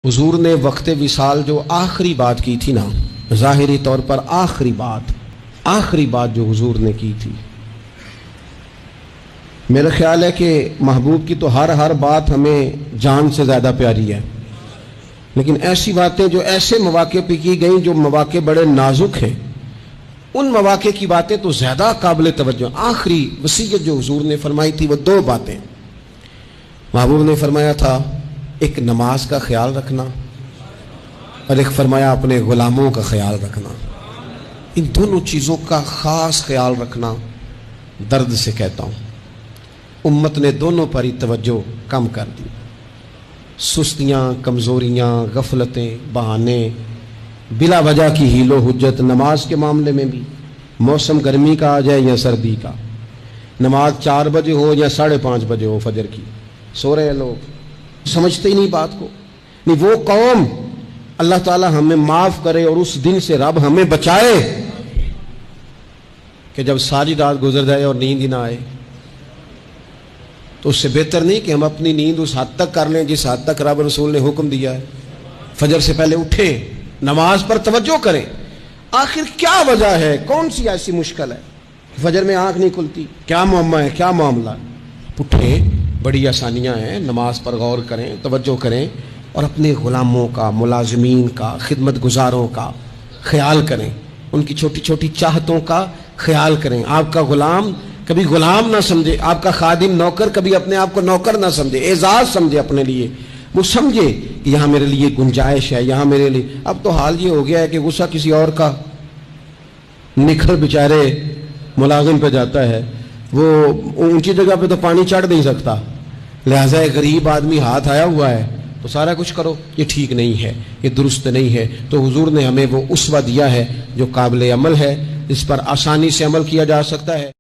حضور نے وقت وصال جو آخری بات کی تھی نا، ظاہری طور پر آخری بات جو حضور نے کی تھی، میرا خیال ہے کہ محبوب کی تو ہر بات ہمیں جان سے زیادہ پیاری ہے، لیکن ایسی باتیں جو ایسے مواقع پہ کی گئیں جو مواقع بڑے نازک ہیں، ان مواقع کی باتیں تو زیادہ قابل توجہ۔ آخری وصیت جو حضور نے فرمائی تھی وہ دو باتیں محبوب نے فرمایا تھا، ایک نماز کا خیال رکھنا اور ایک فرمایا اپنے غلاموں کا خیال رکھنا۔ ان دونوں چیزوں کا خاص خیال رکھنا، درد سے کہتا ہوں امت نے دونوں پر ہی توجہ کم کر دی۔ سستیاں، کمزوریاں، غفلتیں، بہانے، بلا وجہ کی حیل و حجت۔ نماز کے معاملے میں بھی موسم گرمی کا آ جائے یا سردی کا، نماز 4 بجے ہو یا 5:30 بجے ہو فجر کی، سو رہے لوگ، سمجھتے ہی نہیں بات کو۔ نہیں، وہ قوم اللہ تعالی ہمیں معاف کرے اور اس دن سے رب ہمیں بچائے کہ جب ساری رات گزر جائے اور نیند ہی نہ آئے، تو اس سے بہتر نہیں کہ ہم اپنی نیند اس حد تک کر لیں جس حد تک رب رسول نے حکم دیا ہے۔ فجر سے پہلے اٹھیں، نماز پر توجہ کریں۔ آخر کیا وجہ ہے؟ کون سی ایسی مشکل ہے؟ فجر میں آنکھ نہیں کھلتی، کیا معمہ ہے؟ کیا معاملہ ہے؟ اٹھیں، بڑی آسانیاں ہیں، نماز پر غور کریں، توجہ کریں اور اپنے غلاموں کا، ملازمین کا، خدمت گزاروں کا خیال کریں، ان کی چھوٹی چھوٹی چاہتوں کا خیال کریں۔ آپ کا غلام کبھی غلام نہ سمجھے، آپ کا خادم نوکر کبھی اپنے آپ کو نوکر نہ سمجھے، اعزاز سمجھے اپنے لیے۔ وہ سمجھے کہ یہاں میرے لیے گنجائش ہے، یہاں میرے لیے۔ اب تو حال یہ ہو گیا ہے کہ غصہ کسی اور کا نکھر بیچارے ملازم پہ جاتا ہے، وہ اونچی جگہ پہ تو پانی چڑھ نہیں سکتا، لہٰذا ایک غریب آدمی ہاتھ آیا ہوا ہے تو سارا کچھ کرو۔ یہ ٹھیک نہیں ہے، یہ درست نہیں ہے۔ تو حضور نے ہمیں وہ اسوہ دیا ہے جو قابل عمل ہے، اس پر آسانی سے عمل کیا جا سکتا ہے۔